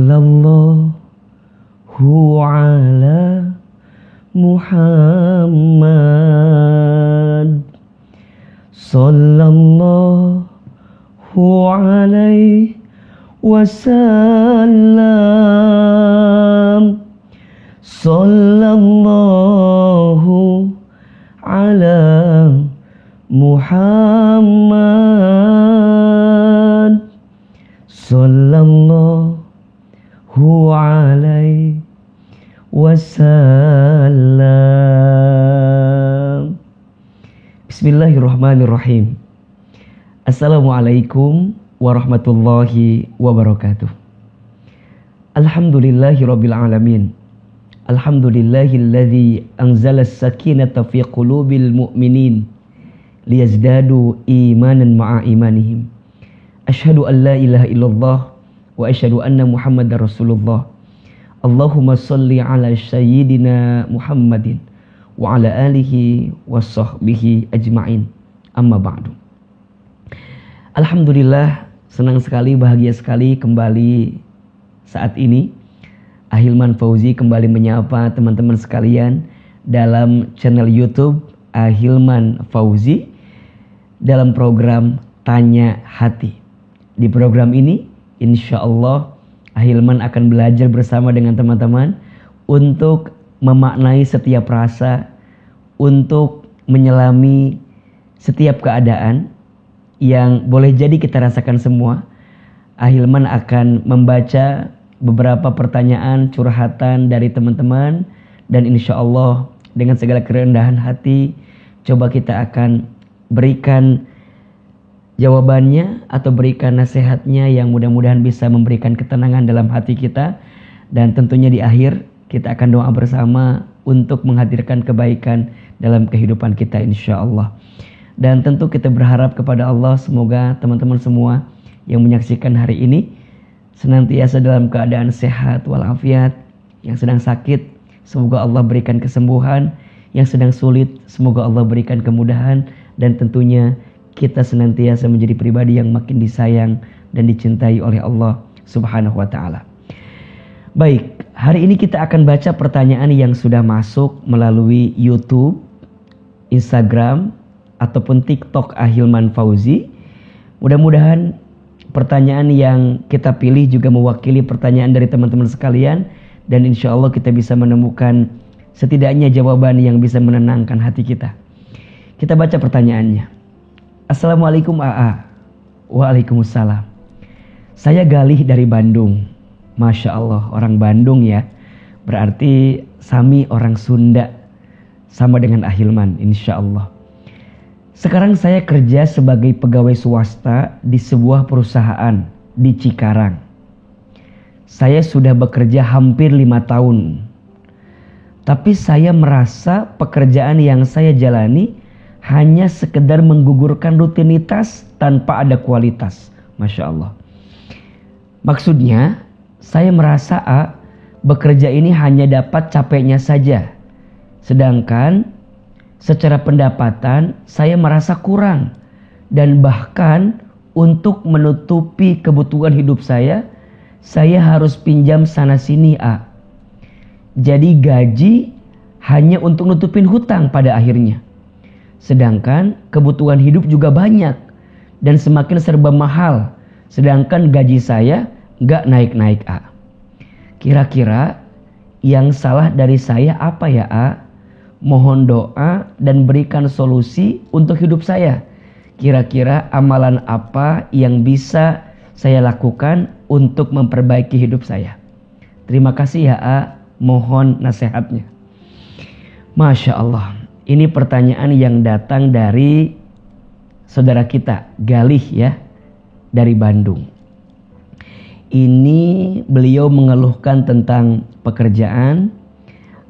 Sallallahu ala Muhammad. Sallallahu alaihi wasallam. Sallallahu ala Muhammad. Sallallahu alaihi wasallam. Bismillahirrahmanirrahim. Assalamualaikum warahmatullahi wabarakatuh. Alhamdulillahirabbil alamin. Alhamdulillahilladzi anzala as-sakinata fi qulubil mu'minin liyazdadu imanan ma'a imanihim. Asyhadu an la ilaha illallah wa asyhadu anna Muhammadar Rasulullah. Allahumma shalli ala sayyidina Muhammadin wa ala alihi wa sahbihi ajma'in. Amma ba'du. Alhamdulillah, senang sekali, bahagia sekali kembali saat ini Ahilman Fauzi kembali menyapa teman-teman sekalian dalam channel YouTube Ahilman Fauzi dalam program Tanya Hati. Di program ini insya Allah Ahilman akan belajar bersama dengan teman-teman untuk memaknai setiap rasa, untuk menyelami setiap keadaan yang boleh jadi kita rasakan semua. Ahilman akan membaca beberapa pertanyaan curhatan dari teman-teman dan insya Allah dengan segala kerendahan hati coba kita akan berikan jawabannya atau berikan nasihatnya yang mudah-mudahan bisa memberikan ketenangan dalam hati kita. Dan tentunya di akhir kita akan doa bersama untuk menghadirkan kebaikan dalam kehidupan kita insya Allah. Dan tentu kita berharap kepada Allah semoga teman-teman semua yang menyaksikan hari ini senantiasa dalam keadaan sehat walafiat. Yang sedang sakit semoga Allah berikan kesembuhan, yang sedang sulit semoga Allah berikan kemudahan, dan tentunya kita senantiasa menjadi pribadi yang makin disayang dan dicintai oleh Allah Subhanahu wa taala. Baik, hari ini kita akan baca pertanyaan yang sudah masuk melalui YouTube, Instagram ataupun TikTok Ahilman Fauzi. Mudah-mudahan pertanyaan yang kita pilih juga mewakili pertanyaan dari teman-teman sekalian, dan insya Allah kita bisa menemukan setidaknya jawaban yang bisa menenangkan hati kita. Kita baca pertanyaannya. Assalamualaikum AA. Waalaikumsalam. Saya Galih dari Bandung. Masya Allah, orang Bandung ya. Berarti Sami orang Sunda. Sama dengan Ahilman insya Allah. Sekarang saya kerja sebagai pegawai swasta di sebuah perusahaan di Cikarang. Saya sudah bekerja hampir 5 tahun. Tapi saya merasa pekerjaan yang saya jalani hanya sekedar menggugurkan rutinitas tanpa ada kualitas. Masya Allah. Maksudnya, saya merasa bekerja ini hanya dapat capeknya saja. Sedangkan secara pendapatan saya merasa kurang, dan bahkan untuk menutupi kebutuhan hidup saya harus pinjam sana sini Jadi gaji hanya untuk nutupin hutang pada akhirnya. Sedangkan kebutuhan hidup juga banyak dan semakin serba mahal. Sedangkan gaji saya gak naik-naik Kira-kira yang salah dari saya apa ya Mohon doa dan berikan solusi untuk hidup saya. Kira-kira amalan apa yang bisa saya lakukan untuk memperbaiki hidup saya? Terima kasih ya mohon nasihatnya. Masya Allah, ini pertanyaan yang datang dari saudara kita Galih ya, dari Bandung. Ini beliau mengeluhkan tentang pekerjaan,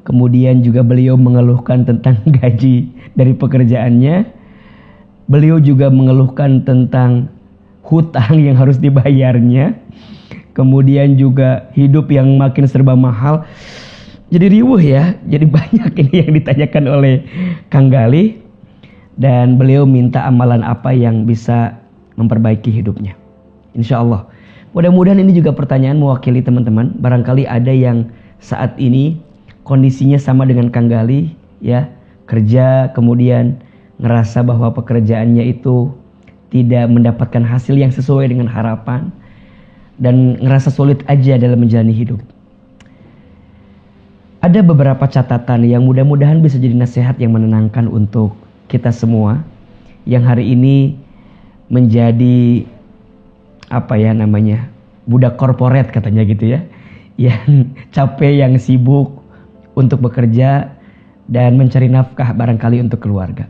kemudian juga beliau mengeluhkan tentang gaji dari pekerjaannya. Beliau juga mengeluhkan tentang hutang yang harus dibayarnya. Kemudian juga hidup yang makin serba mahal. Jadi riuh ya, jadi banyak ini yang ditanyakan oleh Kang Galih. Beliau minta amalan apa yang bisa memperbaiki hidupnya. Insya Allah. Mudah-mudahan ini juga pertanyaan mewakili teman-teman. Barangkali ada yang saat ini kondisinya sama dengan Kang Gali, ya, kerja kemudian ngerasa bahwa pekerjaannya itu tidak mendapatkan hasil yang sesuai dengan harapan dan ngerasa sulit aja dalam menjalani hidup. Ada beberapa catatan yang mudah-mudahan bisa jadi nasihat yang menenangkan untuk kita semua yang hari ini menjadi budak korporat katanya gitu ya, yang capek, yang sibuk untuk bekerja dan mencari nafkah barangkali untuk keluarga.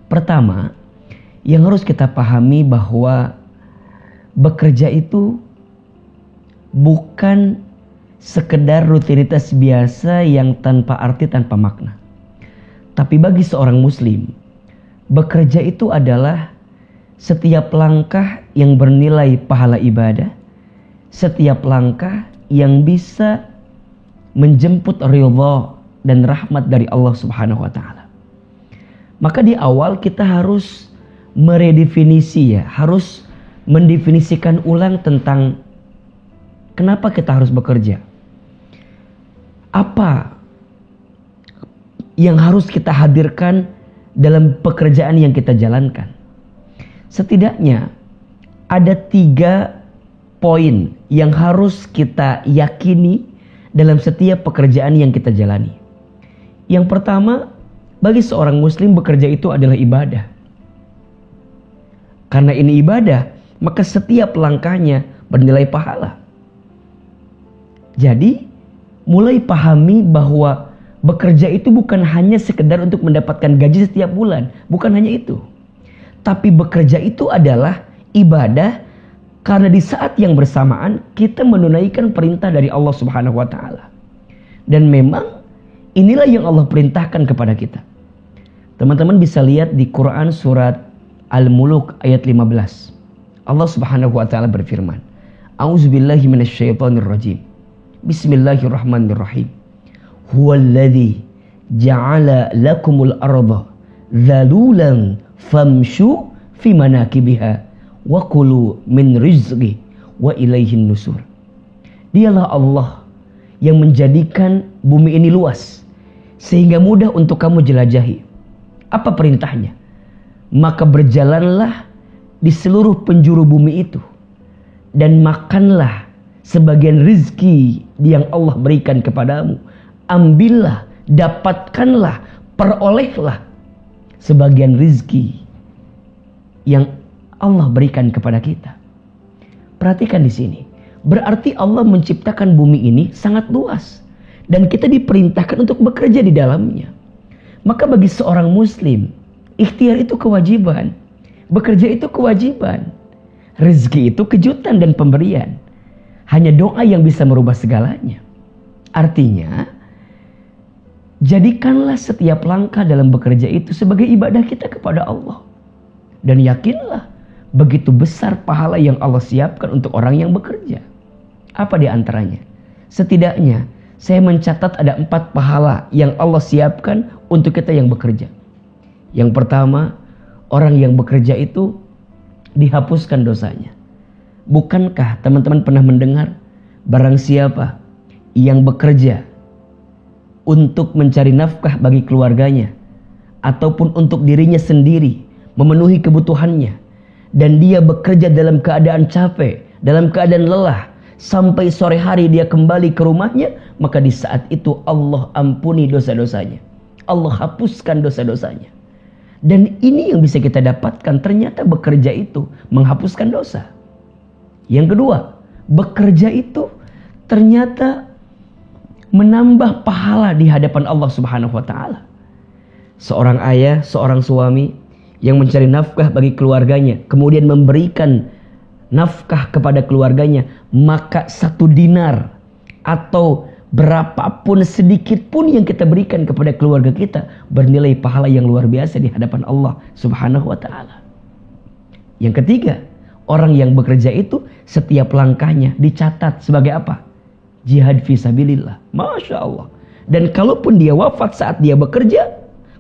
Pertama, yang harus kita pahami bahwa bekerja itu bukan sekedar rutinitas biasa yang tanpa arti, tanpa makna. Tapi bagi seorang muslim, bekerja itu adalah setiap langkah yang bernilai pahala ibadah, setiap langkah yang bisa menjemput ridha dan rahmat dari Allah Subhanahu wa taala. Maka di awal kita harus meredefinisi, harus mendefinisikan ulang tentang kenapa kita harus bekerja. Apa yang harus kita hadirkan dalam pekerjaan yang kita jalankan? Setidaknya ada 3 poin yang harus kita yakini dalam setiap pekerjaan yang kita jalani. Yang pertama, bagi seorang muslim bekerja itu adalah ibadah. Karena ini ibadah, maka setiap langkahnya bernilai pahala. Jadi, mulai pahami bahwa bekerja itu bukan hanya sekedar untuk mendapatkan gaji setiap bulan. Bukan hanya itu. Tapi bekerja itu adalah ibadah karena di saat yang bersamaan kita menunaikan perintah dari Allah Subhanahu wa taala. Dan memang inilah yang Allah perintahkan kepada kita. Teman-teman bisa lihat di Quran surat Al-Muluk ayat 15. Allah Subhanahu wa taala berfirman, "A'udzubillahi minasyaitonirrajim. Bismillahirrahmanirrahim. Huwallazi ja'ala lakumul arda dzalulan famshu fi manakibiha wa kulu min rizqi wa ilaihin nusur." Dialah Allah yang menjadikan bumi ini luas sehingga mudah untuk kamu jelajahi. Apa perintahnya? Maka berjalanlah di seluruh penjuru bumi itu dan makanlah sebagian rizki yang Allah berikan kepadamu. Ambillah, dapatkanlah, perolehlah sebagian rizki yang Allah berikan kepada kita. Perhatikan di sini. Berarti Allah menciptakan bumi ini sangat luas dan kita diperintahkan untuk bekerja di dalamnya. Maka bagi seorang muslim, ikhtiar itu kewajiban, bekerja itu kewajiban, rezeki itu kejutan dan pemberian. Hanya doa yang bisa merubah segalanya. Artinya, jadikanlah setiap langkah dalam bekerja itu sebagai ibadah kita kepada Allah. Dan yakinlah, begitu besar pahala yang Allah siapkan untuk orang yang bekerja. Apa di antaranya? Setidaknya, saya mencatat ada 4 pahala yang Allah siapkan untuk kita yang bekerja. Yang pertama, orang yang bekerja itu dihapuskan dosanya. Bukankah teman-teman pernah mendengar barang siapa yang bekerja untuk mencari nafkah bagi keluarganya ataupun untuk dirinya sendiri memenuhi kebutuhannya dan dia bekerja dalam keadaan capek, dalam keadaan lelah sampai sore hari dia kembali ke rumahnya, maka di saat itu Allah ampuni dosa-dosanya. Allah hapuskan dosa-dosanya. Dan ini yang bisa kita dapatkan, ternyata bekerja itu menghapuskan dosa. Yang kedua, bekerja itu ternyata menambah pahala di hadapan Allah Subhanahu wa taala. Seorang ayah, seorang suami yang mencari nafkah bagi keluarganya, kemudian memberikan nafkah kepada keluarganya, maka 1 dinar atau berapapun sedikit pun yang kita berikan kepada keluarga kita bernilai pahala yang luar biasa di hadapan Allah Subhanahu wa taala. Yang ketiga, orang yang bekerja itu setiap langkahnya dicatat sebagai apa? Jihad fisabilillah. Masya Allah. Dan kalaupun dia wafat saat dia bekerja,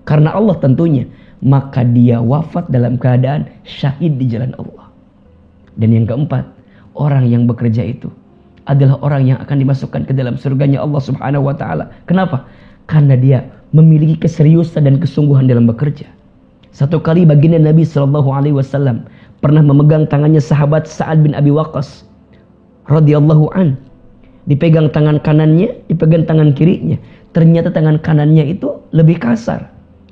karena Allah tentunya, maka dia wafat dalam keadaan syahid di jalan Allah. Dan yang keempat, orang yang bekerja itu adalah orang yang akan dimasukkan ke dalam surganya Allah Subhanahu wa taala. Kenapa? Karena dia memiliki keseriusan dan kesungguhan dalam bekerja. Satu kali baginda Nabi sallallahu alaihi wasallam pernah memegang tangannya sahabat Sa'ad bin Abi Waqqas radhiyallahu an. Dipegang tangan kanannya, dipegang tangan kirinya. Ternyata tangan kanannya itu lebih kasar.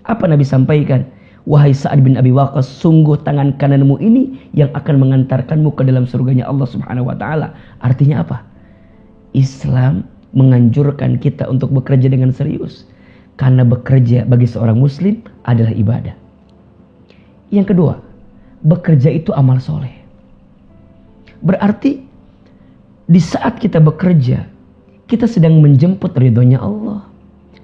Apa Nabi sampaikan? Wahai Sa'ad bin Abi Waqqas, sungguh tangan kananmu ini yang akan mengantarkanmu ke dalam surganya Allah Subhanahu wa taala. Artinya apa? Islam menganjurkan kita untuk bekerja dengan serius. Karena bekerja bagi seorang muslim adalah ibadah. Yang kedua, bekerja itu amal soleh. Berarti di saat kita bekerja, kita sedang menjemput ridhonya Allah,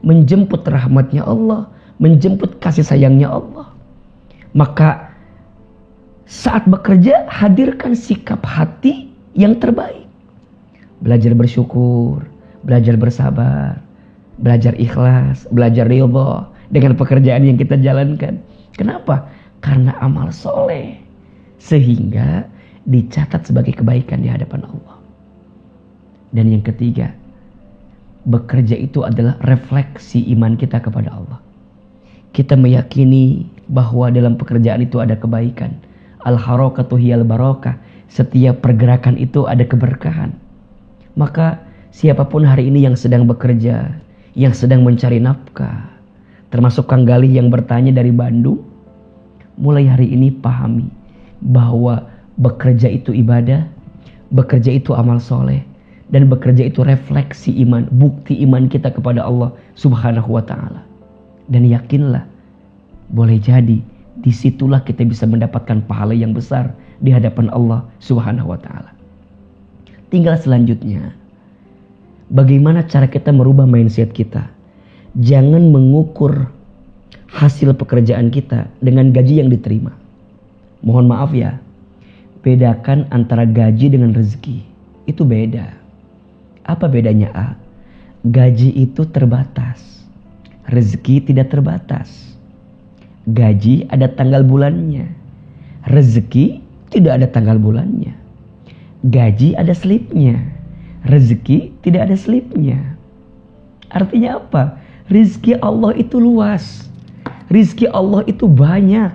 menjemput rahmatnya Allah, menjemput kasih sayangnya Allah. Maka saat bekerja, hadirkan sikap hati yang terbaik. Belajar bersyukur, belajar bersabar, belajar ikhlas, belajar ridho dengan pekerjaan yang kita jalankan. Kenapa? Karena amal soleh, sehingga dicatat sebagai kebaikan di hadapan Allah. Dan yang ketiga, bekerja itu adalah refleksi iman kita kepada Allah. Kita meyakini bahwa dalam pekerjaan itu ada kebaikan. Al-harakatu hiyal barakah. Setiap pergerakan itu ada keberkahan. Maka siapapun hari ini yang sedang bekerja, yang sedang mencari nafkah, termasuk Kang Galih yang bertanya dari Bandung, mulai hari ini pahami bahwa bekerja itu ibadah, bekerja itu amal soleh, dan bekerja itu refleksi iman, bukti iman kita kepada Allah Subhanahu wa ta'ala. Dan yakinlah, boleh jadi disitulah kita bisa mendapatkan pahala yang besar di hadapan Allah Subhanahu wa ta'ala. Tinggal selanjutnya, bagaimana cara kita merubah mindset kita. Jangan mengukur hasil pekerjaan kita dengan gaji yang diterima. Mohon maaf ya, bedakan antara gaji dengan rezeki. Itu beda. Apa bedanya A? Gaji itu terbatas, rezeki tidak terbatas. Gaji ada tanggal bulannya, rezeki tidak ada tanggal bulannya. Gaji ada slipnya, rezeki tidak ada slipnya. Artinya apa? Rizki Allah itu luas, rizki Allah itu banyak.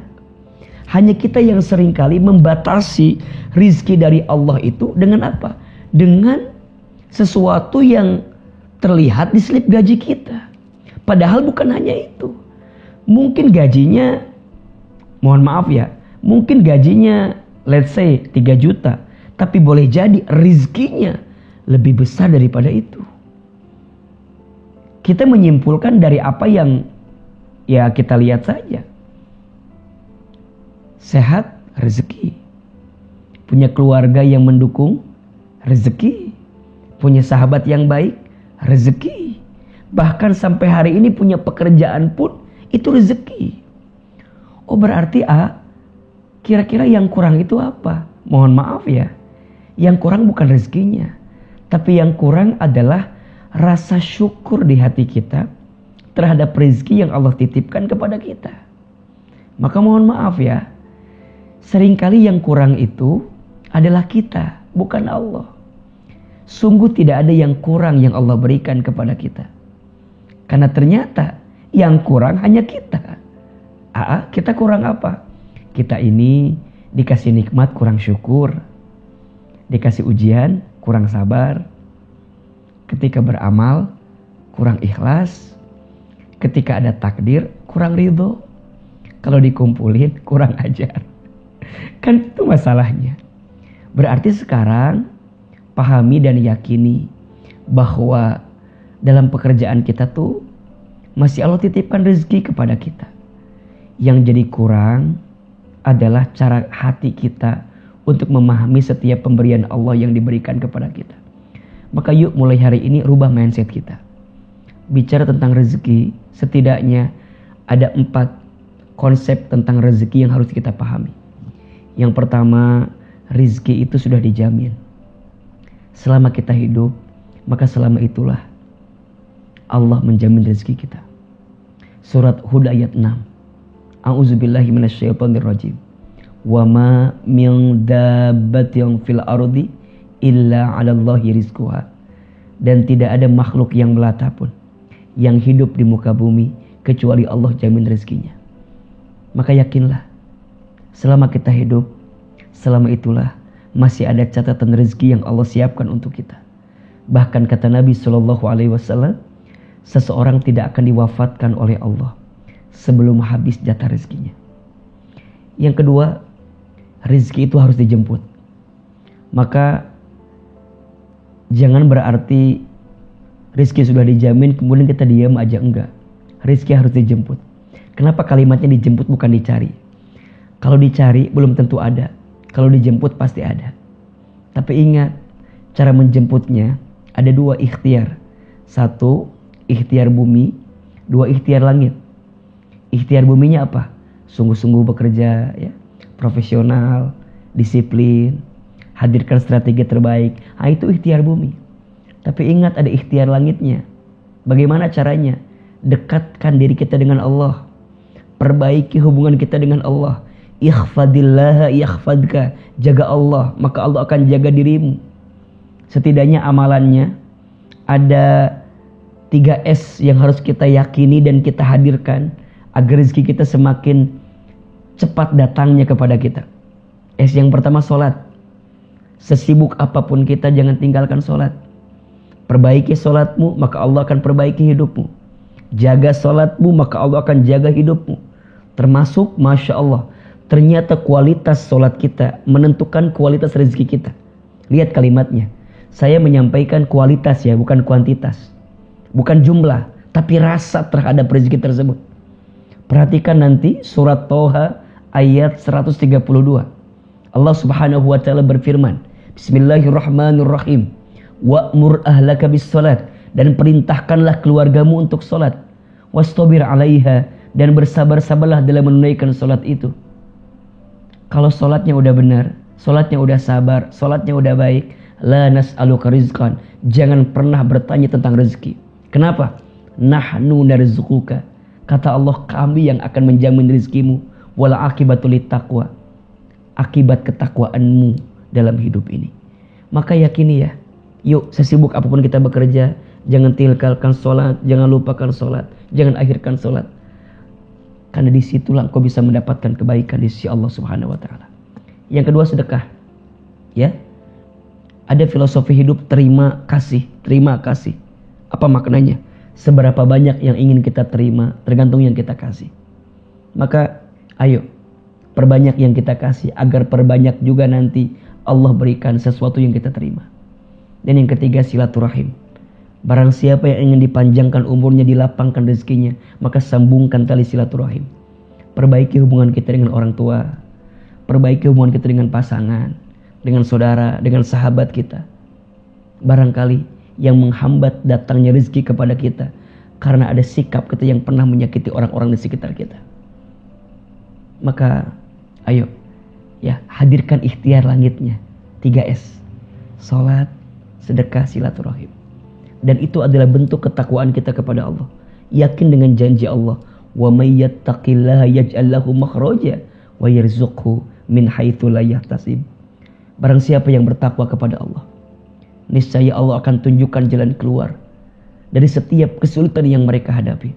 Hanya kita yang seringkali membatasi rizki dari Allah itu dengan apa? Dengan sesuatu yang terlihat di slip gaji kita. Padahal bukan hanya itu. Mungkin gajinya, mohon maaf ya, mungkin gajinya let's say 3 juta. Tapi boleh jadi rizkinya lebih besar daripada itu. Kita menyimpulkan dari apa yang ya kita lihat saja. Sehat, rezeki. Punya keluarga yang mendukung, rezeki. Punya sahabat yang baik, rezeki. Bahkan sampai hari ini punya pekerjaan pun itu rezeki. Oh berarti kira-kira yang kurang itu apa? Mohon maaf ya, yang kurang bukan rezekinya, tapi yang kurang adalah rasa syukur di hati kita terhadap rezeki yang Allah titipkan kepada kita. Maka mohon maaf ya, seringkali yang kurang itu adalah kita, bukan Allah. Sungguh tidak ada yang kurang yang Allah berikan kepada kita. Karena ternyata yang kurang hanya kita. Kita kurang apa? Kita ini dikasih nikmat kurang syukur, dikasih ujian kurang sabar, ketika beramal kurang ikhlas, ketika ada takdir kurang ridho, kalau dikumpulin kurang ajar. Kan itu masalahnya. Berarti sekarang pahami dan yakini bahwa dalam pekerjaan kita tuh masih Allah titipkan rezeki kepada kita. Yang jadi kurang adalah cara hati kita untuk memahami setiap pemberian Allah yang diberikan kepada kita. Maka yuk mulai hari ini rubah mindset kita. Bicara tentang rezeki, setidaknya ada 4 konsep tentang rezeki yang harus kita pahami. Yang pertama, rezeki itu sudah dijamin. Selama kita hidup, maka selama itulah Allah menjamin rezeki kita. Surat Hud ayat 6. A'udzubillahi minasyaitonirrajim. Wa ma min dabbatin fil ardi illa 'alallahi rizquha. Dan tidak ada makhluk yang melata pun yang hidup di muka bumi kecuali Allah jamin rezekinya. Maka yakinlah, selama kita hidup, selama itulah masih ada catatan rezeki yang Allah siapkan untuk kita. Bahkan kata Nabi SAW, seseorang tidak akan diwafatkan oleh Allah sebelum habis jatah rezekinya. Yang kedua, rezeki itu harus dijemput. Maka jangan berarti rezeki sudah dijamin kemudian kita diam aja, enggak. Rezeki harus dijemput. Kenapa kalimatnya dijemput bukan dicari? Kalau dicari belum tentu ada. Kalau dijemput pasti ada. Tapi ingat, cara menjemputnya ada dua ikhtiar. Satu, ikhtiar bumi. Dua, ikhtiar langit. Ikhtiar buminya apa? Sungguh-sungguh bekerja, ya, profesional, disiplin, hadirkan strategi terbaik. Itu ikhtiar bumi. Tapi ingat ada ikhtiar langitnya. Bagaimana caranya? Dekatkan diri kita dengan Allah. Perbaiki hubungan kita dengan Allah. Ikhfadillaha yakhfadka. Jaga Allah, maka Allah akan jaga dirimu. Setidaknya amalannya ada 3S yang harus kita yakini dan kita hadirkan agar rezeki kita semakin cepat datangnya kepada kita. S yang pertama, sholat. Sesibuk apapun kita, jangan tinggalkan sholat. Perbaiki sholatmu, maka Allah akan perbaiki hidupmu. Jaga sholatmu, maka Allah akan jaga hidupmu. Termasuk, Masya Allah, ternyata kualitas sholat kita menentukan kualitas rezeki kita. Lihat kalimatnya. Saya menyampaikan kualitas ya, bukan kuantitas. Bukan jumlah, tapi rasa terhadap rezeki tersebut. Perhatikan nanti surat Toha ayat 132. Allah Subhanahu wa taala berfirman, Bismillahirrahmanirrahim. Wa'mur ahlaka bis salat, dan perintahkanlah keluargamu untuk salat. Wastabir 'alaiha, dan bersabar-sabarlah dalam menunaikan salat itu. Kalau salatnya udah benar, salatnya udah sabar, salatnya udah baik, la nas'aluka rizqan, jangan pernah bertanya tentang rezeki. Kenapa? Nahnu narzuquka. Kata Allah, kami yang akan menjamin rezekimu. Wal akibatu littaqwa. Akibat ketakwaanmu dalam hidup ini. Maka yakini ya, yuk sesibuk apapun kita bekerja, jangan tinggalkan sholat, jangan lupakan sholat, jangan akhirkan sholat. Karena disitulah engkau bisa mendapatkan kebaikan di sisi Allah Subhanahu wa taala. Yang kedua, sedekah. Ya. Ada filosofi hidup terima kasih, terima kasih. Apa maknanya? Seberapa banyak yang ingin kita terima tergantung yang kita kasih. Maka ayo perbanyak yang kita kasih agar perbanyak juga nanti Allah berikan sesuatu yang kita terima. Dan yang ketiga, silaturahim. Barang siapa yang ingin dipanjangkan umurnya, dilapangkan rezekinya, maka sambungkan tali silaturahim. Perbaiki hubungan kita dengan orang tua, perbaiki hubungan kita dengan pasangan, dengan saudara, dengan sahabat kita. Barangkali yang menghambat datangnya rezeki kepada kita karena ada sikap kita yang pernah menyakiti orang-orang di sekitar kita. Maka ayo ya, hadirkan ikhtiar langitnya. 3S. Salat, sedekah, silaturahim. Dan itu adalah bentuk ketakwaan kita kepada Allah. Yakin dengan janji Allah, wa may yattaqillaha yaj'al lahu makhraja wa yarzuqhu min haitsu la yahtasib. Barang siapa yang bertakwa kepada Allah, niscaya Allah akan tunjukkan jalan keluar dari setiap kesulitan yang mereka hadapi.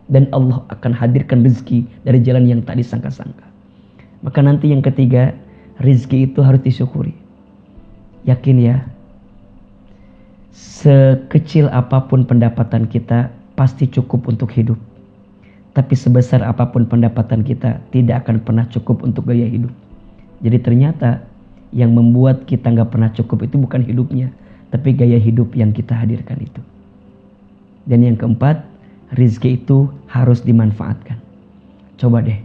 Dan Allah akan hadirkan rezeki dari jalan yang tak disangka-sangka. Maka nanti yang ketiga, rezeki itu harus disyukuri. Yakin ya, sekecil apapun pendapatan kita pasti cukup untuk hidup. Tapi sebesar apapun pendapatan kita tidak akan pernah cukup untuk gaya hidup. Jadi ternyata yang membuat kita gak pernah cukup itu bukan hidupnya, tapi gaya hidup yang kita hadirkan itu. Dan yang keempat, rezeki itu harus dimanfaatkan. Coba deh,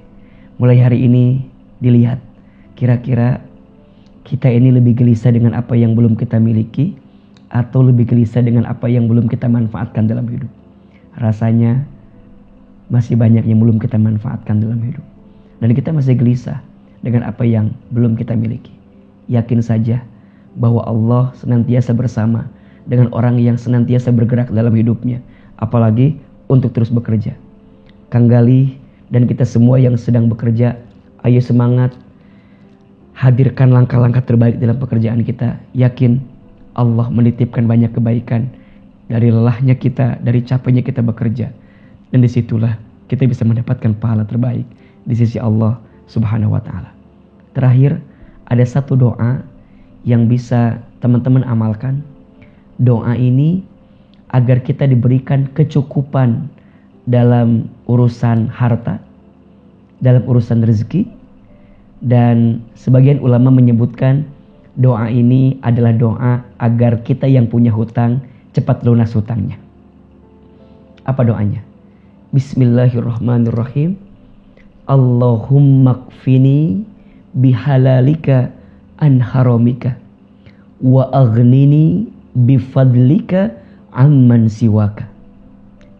mulai hari ini dilihat, kira-kira kita ini lebih gelisah dengan apa yang belum kita miliki, atau lebih gelisah dengan apa yang belum kita manfaatkan dalam hidup. Rasanya masih banyak yang belum kita manfaatkan dalam hidup. Dan kita masih gelisah dengan apa yang belum kita miliki. Yakin saja bahwa Allah senantiasa bersama dengan orang yang senantiasa bergerak dalam hidupnya. Apalagi untuk terus bekerja. Kang Galih dan kita semua yang sedang bekerja, ayo semangat. Hadirkan langkah-langkah terbaik dalam pekerjaan kita. Yakin Allah menitipkan banyak kebaikan dari lelahnya kita, dari capeknya kita bekerja. Dan disitulah kita bisa mendapatkan pahala terbaik di sisi Allah Subhanahu wa ta'ala. Terakhir, ada satu doa yang bisa teman-teman amalkan. Doa ini agar kita diberikan kecukupan dalam urusan harta, dalam urusan rezeki. Dan sebagian ulama menyebutkan doa ini adalah doa agar kita yang punya hutang cepat lunas hutangnya. Apa doanya? Bismillahirrahmanirrahim. Allahumma kfini bihalalika an haramika wa aghnini bifadlika amman siwaka.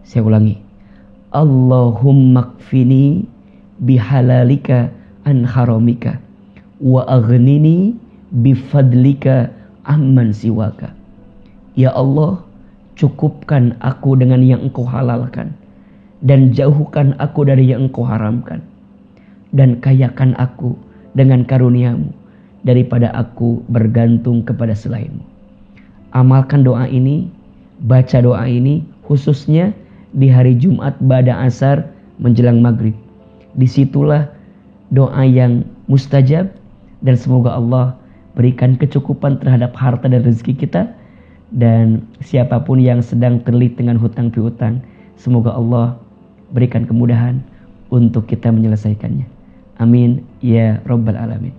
Saya ulangi. Allahumma kfini bihalalika an haramika wa aghnini bifadlika amman siwaka. Ya Allah, cukupkan aku dengan yang Engkau halalkan dan jauhkan aku dari yang Engkau haramkan, dan kayakan aku dengan karunia-Mu daripada aku bergantung kepada selain-Mu. Amalkan doa ini, baca doa ini khususnya di hari Jumat ba'da asar menjelang maghrib. Disitulah doa yang mustajab, dan semoga Allah berikan kecukupan terhadap harta dan rezeki kita. Dan siapapun yang sedang terlilit dengan hutang piutang, semoga Allah berikan kemudahan untuk kita menyelesaikannya. Amin ya rabbal alamin.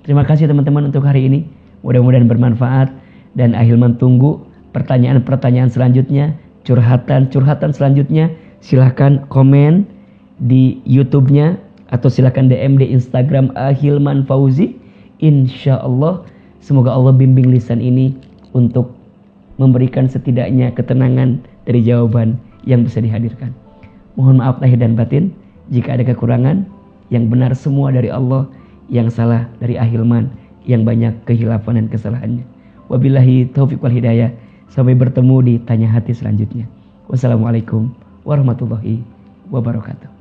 Terima kasih teman-teman untuk hari ini. Mudah-mudahan bermanfaat, dan Ahilman tunggu pertanyaan-pertanyaan selanjutnya, curhatan selanjutnya. Silahkan komen di YouTube-nya atau silahkan DM di Instagram Ahilman Fauzi. Insya Allah semoga Allah bimbing lisan ini untuk memberikan setidaknya ketenangan dari jawaban yang bisa dihadirkan. Mohon maaf lahir dan batin jika ada kekurangan. Yang benar semua dari Allah, yang salah dari Ahilman yang banyak kehilafan dan kesalahannya. Wabillahi taufiq wal hidayah. Sampai bertemu di Tanya Hati selanjutnya. Wassalamualaikum warahmatullahi wabarakatuh.